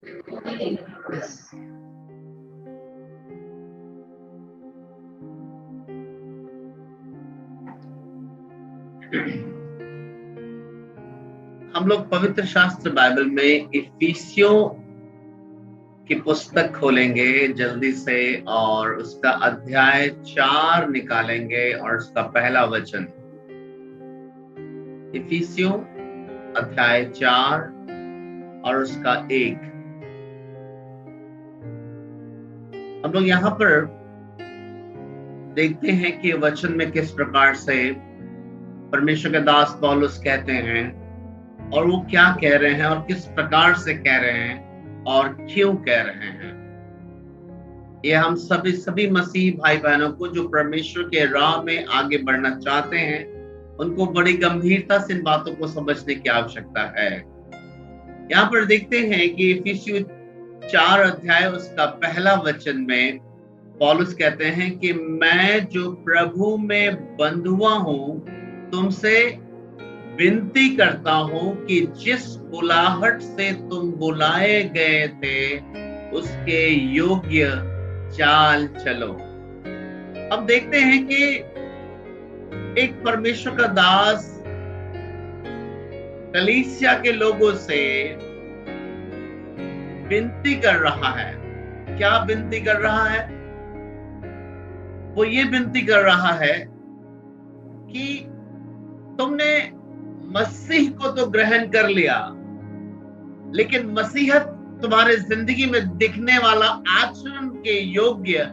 हम लोग पवित्र शास्त्र बाइबल में इफिसियों की पुस्तक खोलेंगे जल्दी से और उसका अध्याय 4 निकालेंगे और उसका पहला वचन। इफिसियों अध्याय 4 और उसका 1। हम लोग यहाँ पर देखते हैं कि वचन में किस प्रकार से परमेश्वर के दास पौलुस कहते हैं और वो क्या कह रहे हैं और किस प्रकार से कह रहे हैं और क्यों कह रहे हैं। ये हम सभी मसीह भाई बहनों को जो परमेश्वर के राह में आगे बढ़ना चाहते हैं, उनको बड़ी गंभीरता से इन बातों को समझने की आवश्यकता है। यहाँ पर देखते हैं कि इफिसियों 4 अध्याय उसका पहला वचन में पौलुस कहते हैं कि मैं जो प्रभु में बंधुआ हूं तुमसे विनती करता हूं कि जिस बुलाहट से तुम बुलाए गए थे उसके योग्य चाल चलो। अब देखते हैं कि एक परमेश्वर का दास कलीसिया के लोगों से विनती कर रहा है। क्या विनती कर रहा है? वो ये विनती कर रहा है कि तुमने मसीह को तो ग्रहण कर लिया, लेकिन मसीहत तुम्हारे जिंदगी में दिखने वाला आचरण के योग्य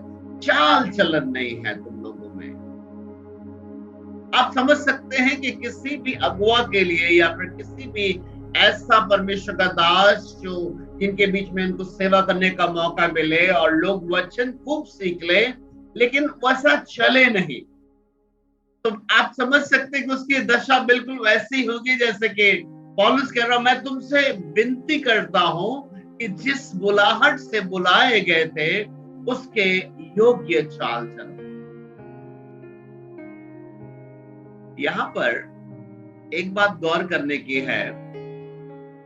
चाल चलन नहीं है तुम लोगों में। आप समझ सकते हैं कि किसी भी अगुआ के लिए या फिर किसी भी ऐसा परमेश्वर का दास जो जिनके बीच में उनको सेवा करने का मौका मिले और लोग वचन खूब सीख ले, लेकिन वैसा चले नहीं, तो आप समझ सकते हैं कि उसकी दशा बिल्कुल वैसी होगी जैसे कि पौलुस कह रहा, मैं तुमसे विनती करता हूं कि जिस बुलाहट से बुलाए गए थे उसके योग्य चाल चलो। यहां पर एक बात गौर करने की है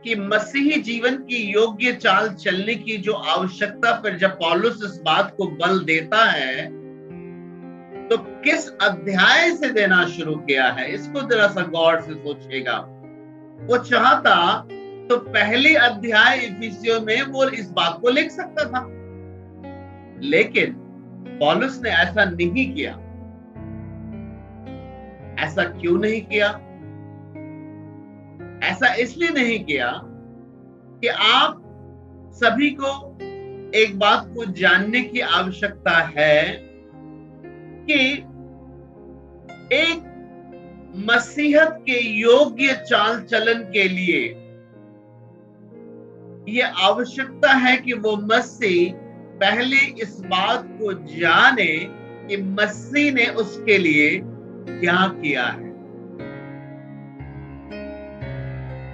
कि मसीही जीवन की योग्य चाल चलने की जो आवश्यकता पर जब पौलुस इस बात को बल देता है तो किस अध्याय से देना शुरू किया है, इसको जरा सा गौर से सोचिएगा। वो चाहता तो पहले अध्याय इफिसियों में वो इस बात को लिख सकता था, लेकिन पौलुस ने ऐसा नहीं किया। ऐसा क्यों नहीं किया? ऐसा इसलिए नहीं किया कि आप सभी को एक बात को जानने की आवश्यकता है कि एक मसीहत के योग्य चाल चलन के लिए यह आवश्यकता है कि वो मसीह पहले इस बात को जाने कि मसीह ने उसके लिए क्या किया है।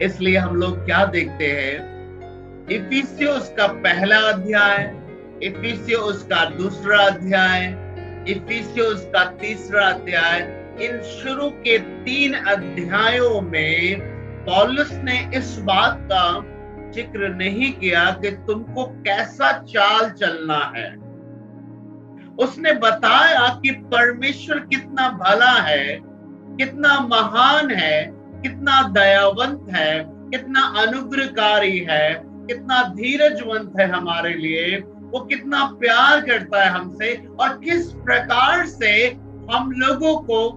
इसलिए हम लोग क्या देखते हैं, इफिसियों उसका पहला अध्याय, इफिसियों उसका दूसरा अध्याय, इफिसियों उसका तीसरा अध्याय, इन शुरू के 3 अध्यायों में पौलुस ने इस बात का जिक्र नहीं किया कि तुमको कैसा चाल चलना है। उसने बताया कि परमेश्वर कितना भला है, कितना महान है, कितना दयावंत है, कितना अनुग्रहकारी है, कितना धीरजवंत है हमारे लिए, वो कितना प्यार करता है हमसे और किस प्रकार से हम लोगों को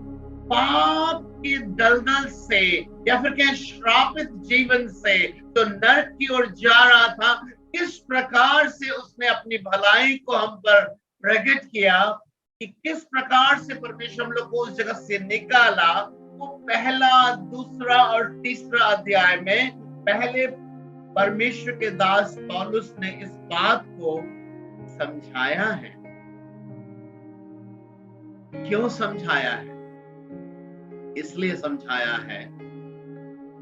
पाप की दलदल से या फिर कहें श्रापित जीवन से तो नरक की ओर जा रहा था, किस प्रकार से उसने अपनी भलाई को हम पर प्रकट किया कि किस प्रकार से परमेश्वर हम लोग को उस जगह से निकाला। वो पहला, दूसरा और तीसरा अध्याय में पहले परमेश्वर के दास पौलुस ने इस बात को समझाया है। क्यों समझाया है? इसलिए समझाया है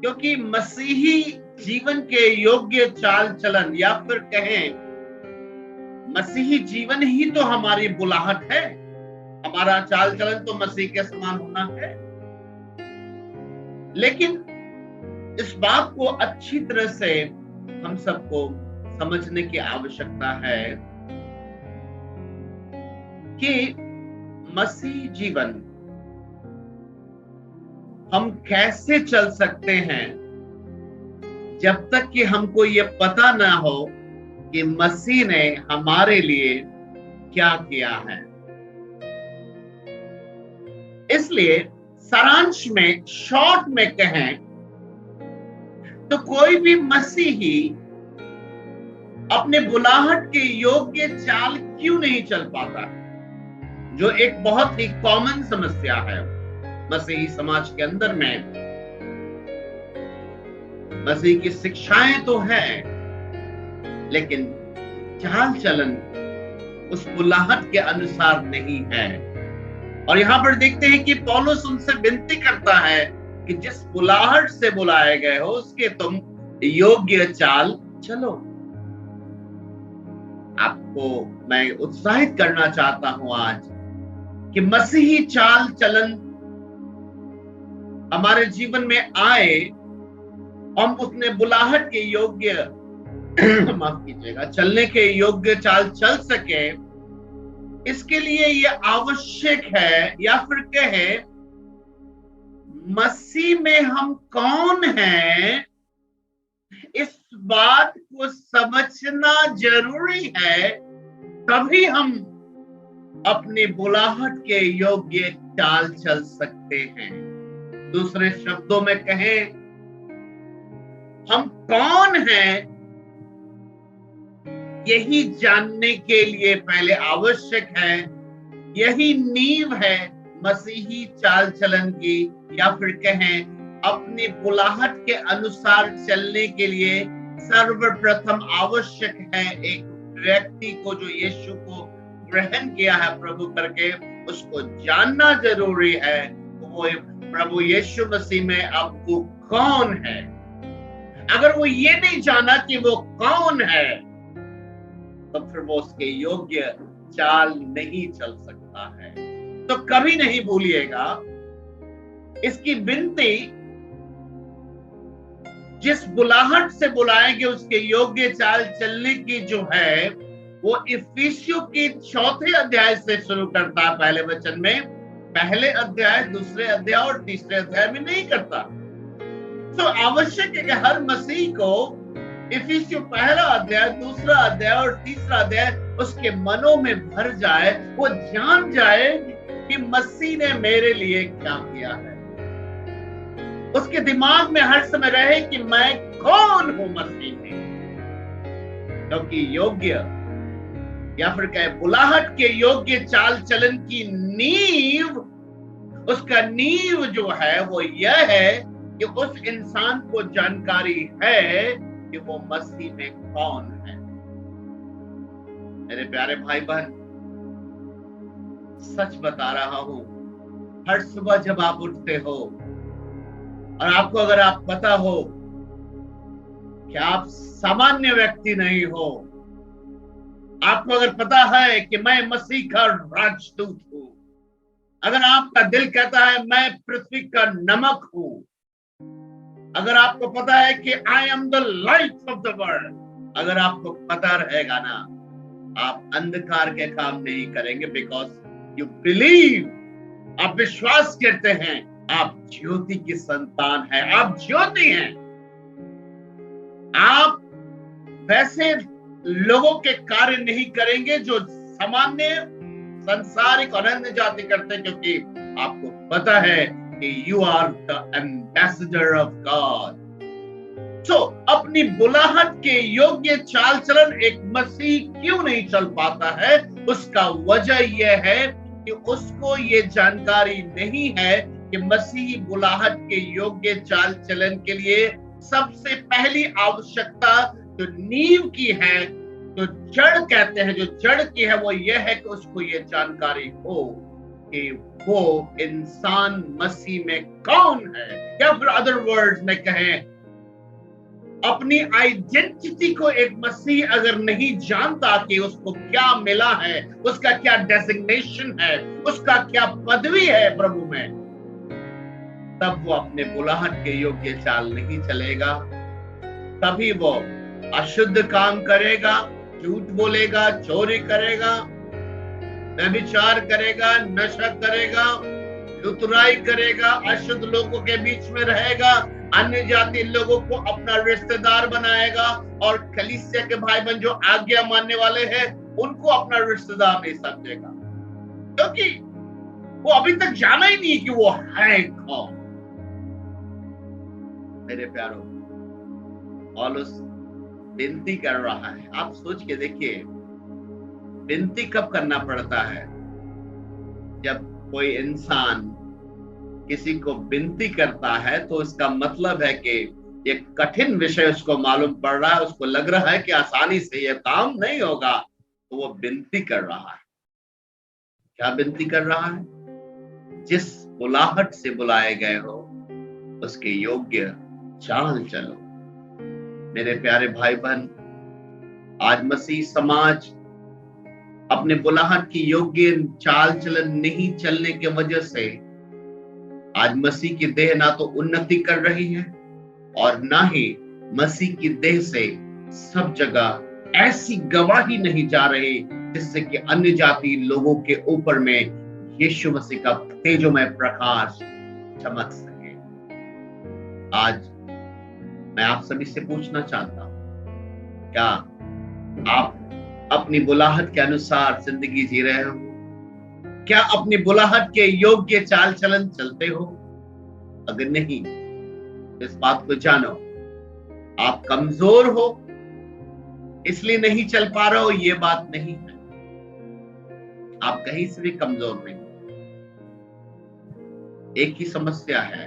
क्योंकि मसीही जीवन के योग्य चाल चलन या फिर कहें मसीही जीवन ही तो हमारी बुलाहट है। हमारा चाल चलन तो मसीह के समान होना है, लेकिन इस बात को अच्छी तरह से हम सबको समझने की आवश्यकता है कि मसीह जीवन हम कैसे चल सकते हैं जब तक कि हमको ये पता ना हो कि मसीह ने हमारे लिए क्या किया है। इसलिए सारांश में, शॉर्ट में कहें तो कोई भी मसीही अपने बुलाहट के योग्य चाल क्यों नहीं चल पाता, जो एक बहुत ही कॉमन समस्या है मसीही समाज के अंदर में। मसीह की शिक्षाएं तो है, लेकिन चाल चलन उस बुलाहट के अनुसार नहीं है। और यहां पर देखते हैं कि पौलुस उनसे विनती करता है कि जिस बुलाहट से बुलाए गए हो उसके तुम योग्य चाल चलो। आपको मैं उत्साहित करना चाहता हूं आज कि मसीही चाल चलन हमारे जीवन में आए, हम उसने बुलाहट के योग्य माफ कीजिएगा, चलने के योग्य चाल चल सके। इसके लिए यह आवश्यक है, या फिर कहे मसीह में हम कौन हैं, इस बात को समझना जरूरी है। तभी हम अपनी बुलाहट के योग्य चाल चल सकते हैं। दूसरे शब्दों में कहें, हम कौन हैं यही जानने के लिए पहले आवश्यक है, यही नींव है मसीही चाल चलन की, या फिर कहें अपनी बुलाहट के अनुसार चलने के लिए सर्वप्रथम आवश्यक है एक व्यक्ति को जो यीशु को ग्रहण किया है प्रभु करके, उसको जानना जरूरी है वो प्रभु यीशु मसीह में अब वो कौन है। अगर वो ये नहीं जाना कि वो कौन है, तो फिर वो उसके योग्य चाल नहीं चल सकता है। तो कभी नहीं भूलिएगा इसकी विनती, जिस बुलाहट से बुलाएंगे उसके योग्य चाल चलने की जो है, वो इफिसियों की 4 अध्याय से शुरू करता है। पहले वचन में, पहले अध्याय, दूसरे अध्याय और तीसरे अध्याय में नहीं करता। तो आवश्यक है कि हर मसीह को इफिसियों पहला अध्याय, दूसरा अध्याय और तीसरा अध्याय उसके मनों में भर जाए, वो जान जाए कि मसीह ने मेरे लिए क्या किया है। उसके दिमाग में हर समय रहे कि मैं कौन हूं मसीह में। क्योंकि योग्य, या फिर कहे बुलाहट के योग्य चाल चलन की नींव, उसका नींव जो है वो यह है कि उस इंसान को जानकारी है कि वो मसीह में कौन है। मेरे प्यारे भाई बहन, सच बता रहा हूं, हर सुबह जब आप उठते हो और आपको अगर आप पता हो कि आप सामान्य व्यक्ति नहीं हो, आपको अगर पता है कि मैं मसीह का राजदूत हूं, अगर आपका दिल कहता है मैं पृथ्वी का नमक हूं, अगर आपको पता है कि I am the light of the world, अगर आपको पता रहेगा ना, आप अंधकार के काम नहीं करेंगे। बिकॉज यू बिलीव, आप विश्वास करते हैं आप ज्योति की संतान है, आप ज्योति हैं। आप वैसे लोगों के कार्य नहीं करेंगे जो सामान्य संसारिक और अन्य जाति करते हैं, क्योंकि आपको पता है कि you are the ambassador of God. So अपनी बुलाहट के योग्य चाल चलन एक मसीह क्यों नहीं चल पाता है, उसका वजह यह है कि उसको ये जानकारी नहीं है कि मसीही बुलाहट के योग्य चाल चलन के लिए सबसे पहली आवश्यकता जो नींव की है, जो जड़ कहते हैं, जो जड़ की है, वो यह है कि उसको ये जानकारी हो कि वो इंसान मसीह में कौन है। या फिर अदर वर्ड्स में कहें, अपनी आइडेंटिटी को एक मसीह अगर नहीं जानता कि उसको क्या मिला है, उसका क्या डेजिग्नेशन है, उसका क्या पदवी है प्रभु में, तब वो अपने बुलाहट के योग्य चाल नहीं चलेगा। तभी वो अशुद्ध काम करेगा, झूठ बोलेगा, चोरी करेगा, व्यभिचार करेगा, नशा करेगा, लुतराई करेगा, अशुद्ध लोगों के बीच में रहेगा, अन्य जाति लोगों को अपना रिश्तेदार बनाएगा और कलीसिया के भाई बहन जो आज्ञा मानने वाले हैं उनको अपना रिश्तेदार नहीं समझेगा, क्योंकि वो अभी तक जाना ही नहीं कि वो है कौन। मेरे प्यारों, पौलुस विनती कर रहा है। आप सोच के देखिए, विनती कब करना पड़ता है? जब कोई इंसान किसी को विनती करता है तो इसका मतलब है कि एक कठिन विषय उसको मालूम पड़ रहा है, उसको लग रहा है कि आसानी से यह काम नहीं होगा, तो वो विनती कर रहा है। क्या विनती कर रहा है? जिस बुलाहट से बुलाए गए हो उसके योग्य चाल चलो। मेरे प्यारे भाई बहन, आज मसीह समाज अपने बुलाहट की योग्य चाल चलन नहीं चलने के वजह से आज मसीह की देह ना तो उन्नति कर रही है और ना ही मसीह की देह से सब जगह ऐसी गवाही नहीं जा रही जिससे कि अन्य जाति लोगों के ऊपर में यीशु मसीह का तेजोमय प्रकाश चमक सके। आज मैं आप सभी से पूछना चाहता हूं, क्या आप अपनी बुलाहट के अनुसार जिंदगी जी रहे हो? क्या अपनी बुलाहट के योग्य चाल चलन चलते हो? अगर नहीं, इस बात को जानो, आप कमजोर हो इसलिए नहीं चल पा रहे हो, ये बात नहीं है। आप कहीं से भी कमजोर नहीं। एक ही समस्या है,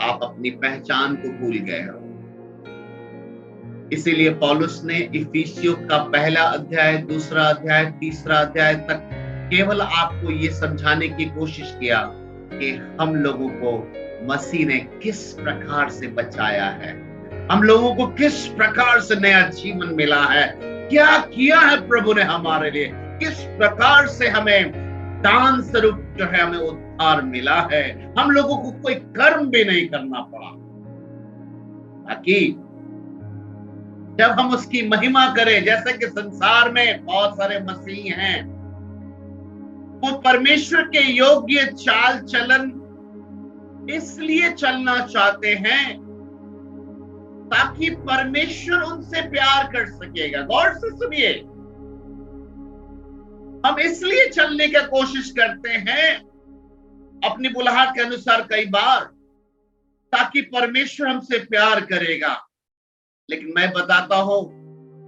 आप अपनी पहचान को भूल गए हो। इसीलिए पौलुस ने इफिसियों का पहला अध्याय, दूसरा अध्याय, तीसरा अध्याय तक केवल आपको ये समझाने की कोशिश किया कि हम लोगों को मसीह ने किस प्रकार से बचाया है, हम लोगों को किस प्रकार से नया जीवन मिला है, क्या किया है प्रभु ने हमारे लिए, किस प्रकार से हमें दान स्वरूप जो है हमें उद्धार मिला है। हम लोगों को कोई कर्म भी नहीं करना पड़ा, ताकि जब हम उसकी महिमा करें, जैसे कि संसार में बहुत सारे मसीह हैं, वो परमेश्वर के योग्य चाल चलन इसलिए चलना चाहते हैं ताकि परमेश्वर उनसे प्यार कर सकेगा। गौर से सुनिए, हम इसलिए चलने की कोशिश करते हैं अपनी बुलाहट के अनुसार कई बार, ताकि परमेश्वर हमसे प्यार करेगा। लेकिन मैं बताता हूं,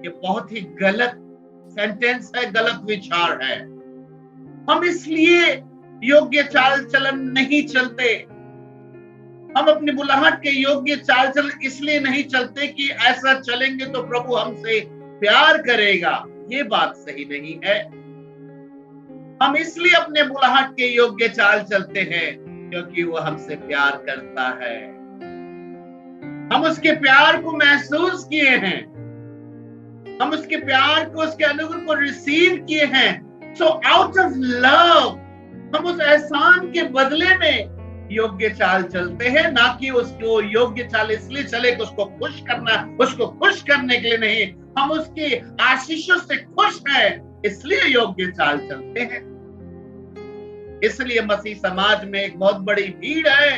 ये बहुत ही गलत सेंटेंस है, गलत विचार है। हम इसलिए योग्य चाल चलन नहीं चलते, हम अपनी बुलाहट के योग्य चाल चलन इसलिए नहीं चलते कि ऐसा चलेंगे तो प्रभु हमसे प्यार करेगा। ये बात सही नहीं है। हम इसलिए अपने बुलाहट के योग्य चाल चलते हैं क्योंकि वो हमसे प्यार करता है, हम उसके प्यार को महसूस किए हैं, हम उसके प्यार को, उसके अनुग्रह को रिसीव किए हैं। सो आउट ऑफ लव हम उस एहसान के बदले में योग्य चाल चलते हैं, ना कि उसको योग्य चाल इसलिए चले कि उसको खुश करना, उसको खुश करने के लिए नहीं, हम उसकी आशीषों से खुश हैं इसलिए योग्य चाल चलते हैं। इसलिए मसीह समाज में एक बहुत बड़ी भीड़ है,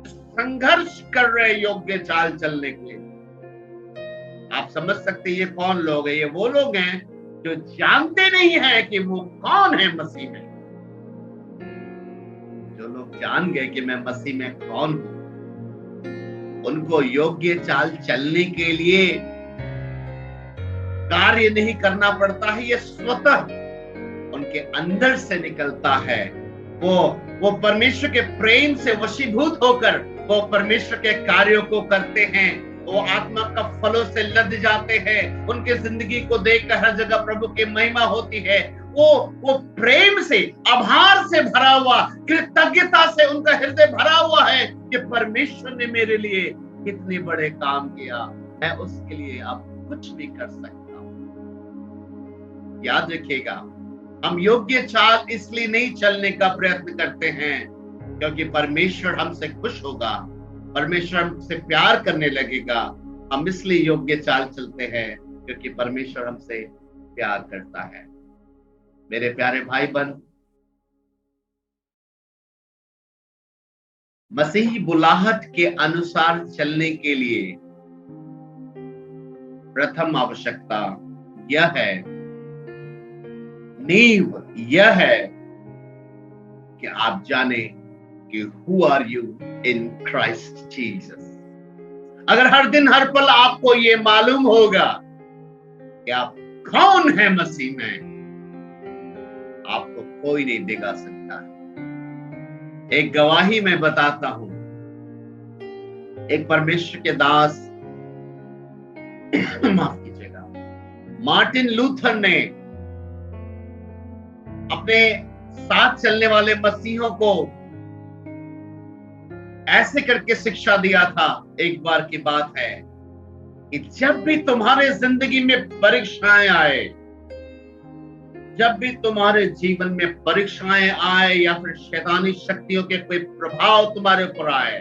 संघर्ष कर रहे योग्य चाल चलने के लिए। आप समझ सकते हैं ये कौन लोग हैं? ये वो लोग हैं जो जानते नहीं है कि वो कौन है मसीह में। जो लोग जान गए कि मैं मसीह में कौन हूं, उनको योग्य चाल चलने के लिए कार्य नहीं करना पड़ता है, ये स्वतः उनके अंदर से निकलता है। वो परमेश्वर के प्रेम से वशीभूत होकर वो परमेश्वर के कार्यों को करते हैं, वो आत्मा का फलों से लद जाते हैं, उनके जिंदगी को देखकर हर जगह प्रभु की महिमा होती है। वो प्रेम से, आभार से भरा हुआ, कृतज्ञता से उनका हृदय भरा हुआ है कि परमेश्वर ने मेरे लिए कितने बड़े काम किया, मैं उसके लिए अब कुछ भी कर सकता हूं। याद रखिएगा, हम योग्य चाल इसलिए नहीं चलने का प्रयत्न करते हैं क्योंकि परमेश्वर हमसे खुश होगा, परमेश्वर हमसे प्यार करने लगेगा, हम इसलिए योग्य चाल चलते हैं क्योंकि परमेश्वर हमसे प्यार करता है। मेरे प्यारे भाई बहन, मसीही बुलाहट के अनुसार चलने के लिए प्रथम आवश्यकता यह है, नींव यह है कि आप जाने कि who are you in Christ Jesus. अगर हर दिन हर पल आपको ये मालूम होगा कि आप कौन है मसीह में, आपको कोई नहीं दिखा सकता। एक गवाही मैं बताता हूं। एक परमेश्वर के दास माफ कीजिएगा, मार्टिन लूथर ने अपने साथ चलने वाले मसीहों को ऐसे करके शिक्षा दिया था। एक बार की बात है कि जब भी तुम्हारे जिंदगी में परीक्षाएं आए, जब भी तुम्हारे जीवन में परीक्षाएं आए या फिर शैतानी शक्तियों के कोई प्रभाव तुम्हारे ऊपर आए,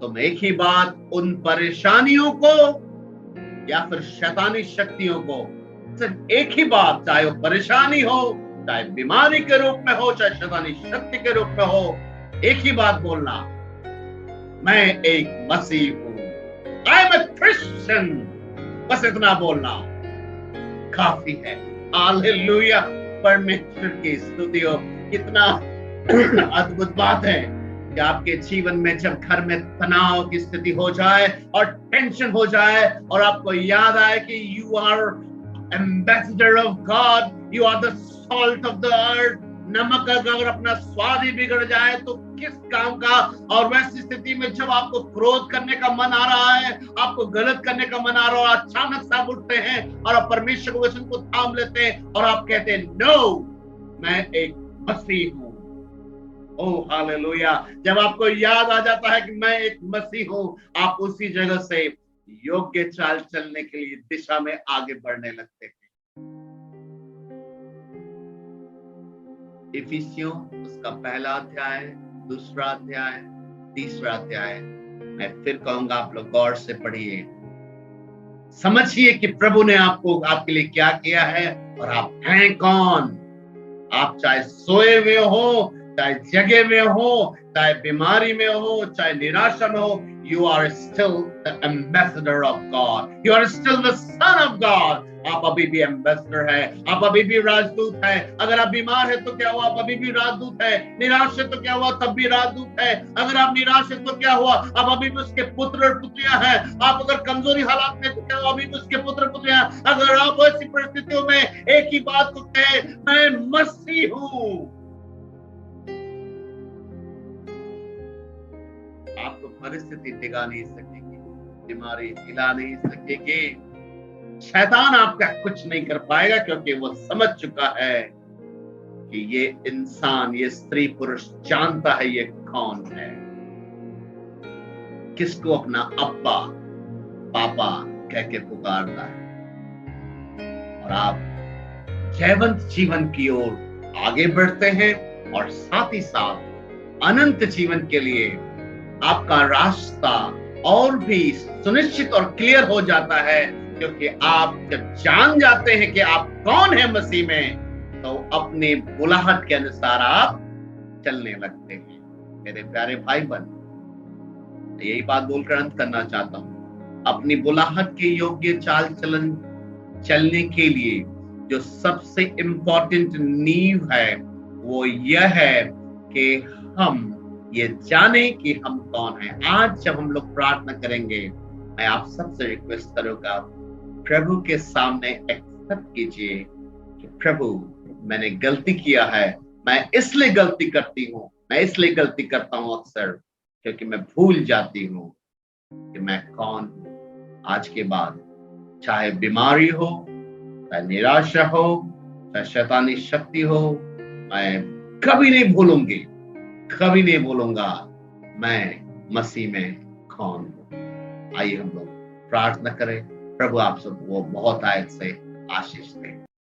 तुम एक ही बात उन परेशानियों को या फिर शैतानी शक्तियों को, सिर्फ एक ही बात, चाहे वो परेशानी हो, चाहे बीमारी के रूप में हो, चाहे शैतानी शक्ति के रूप में हो, एक ही बात बोलना, मैं एक मसीह हूं, आई एम ए क्रिश्चियन। बस इतना बोलना काफी है। हालेलुया, परमेश्वर की स्तुति हो। कितना अद्भुत बात है कि आपके जीवन में जब घर में तनाव की स्थिति हो जाए और टेंशन हो जाए और आपको याद आए कि you are ambassador of God, you are the salt of the earth. नमक अगर अपना स्वाद ही बिगड़ जाए तो किस काम का। और वैसी स्थिति में जब आपको क्रोध करने का मन आ रहा है, आपको गलत करने का मन आ रहा है, अचानक से आप उठते हैं और आप परमेश्वर के वचन को थाम लेते हैं और आप कहते हैं, नो, मैं एक मसीह हूं। Oh hallelujah. जब आपको याद आ जाता है कि मैं एक मसीह हूं, आप उसी जगह से योग्य चाल चलने के लिए दिशा में आगे बढ़ने लगते हैं। इफिसियों उसका पहला अध्याय, दूसरा अध्याय, तीसरा अध्याय, मैं फिर कहूंगा आप लोग गौर से पढ़िए, समझिए कि प्रभु ने आपको, आपके लिए क्या किया है और आप हैं कौन। आप चाहे सोए हुए हो, चाहे जगे में हो, चाहे बीमारी में हो, चाहे निराशा में हो, you are still the ambassador of God. You are still the son of God. आप अभी भी एम्बेसडर है, आप अभी भी राजदूत है। अगर आप बीमार है तो क्या हुआ, आप अभी भी राजदूत है। निराश है तो क्या हुआ, तब भी राजदूत है। अगर आप निराश है तो क्या हुआ, आप अभी भी उसके पुत्र और पुत्रियां हैं। आप अगर कमजोरी हालात में तो क्या हुआ, अभी भी उसके पुत्र पुत्रियां। अगर आप ऐसी परिस्थितियों में एक ही बात को कहे, मैं मसीह हूं, आपको परिस्थिति टिका नहीं सकेगी, बीमारी हिला नहीं सकेगी, शैतान आपका कुछ नहीं कर पाएगा, क्योंकि वो समझ चुका है कि ये इंसान, ये स्त्री पुरुष जानता है ये कौन है, किसको अपना अब्बा पापा कह के पुकारता है। और आप जयवंत जीवन की ओर आगे बढ़ते हैं और साथ ही साथ अनंत जीवन के लिए आपका रास्ता और भी सुनिश्चित और क्लियर हो जाता है, क्योंकि आप जब जान जाते हैं कि आप कौन है मसीह में, तो अपने बुलाहट के अनुसार आप चलने लगते हैं। मेरे प्यारे भाई बहन, यही बात बोलकर अंत करना चाहता हूं। अपनी बुलाहट के योग्य चाल चलन चलने के लिए जो सबसे इंपॉर्टेंट नींव है वो यह है कि हम ये जाने कि हम कौन हैं। आज जब हम लोग प्रार्थना करेंगे, मैं आप सबसे रिक्वेस्ट करूंगा, प्रभु के सामने एक्सेप्ट कीजिए कि प्रभु, मैंने गलती किया है, मैं इसलिए गलती करती हूँ, मैं इसलिए गलती करता हूँ अक्सर, क्योंकि मैं भूल जाती हूँ कि मैं कौन हूँ। आज के बाद चाहे बीमारी हो, चाहे निराशा हो, चाहे शैतानी शक्ति हो, मैं कभी नहीं भूलूंगी, कभी नहीं बोलूंगा मैं मसीह में कौन हूं। आइए हम लोग प्रार्थना करें। प्रभु आप सब वो बहुत आयत से आशीष दें।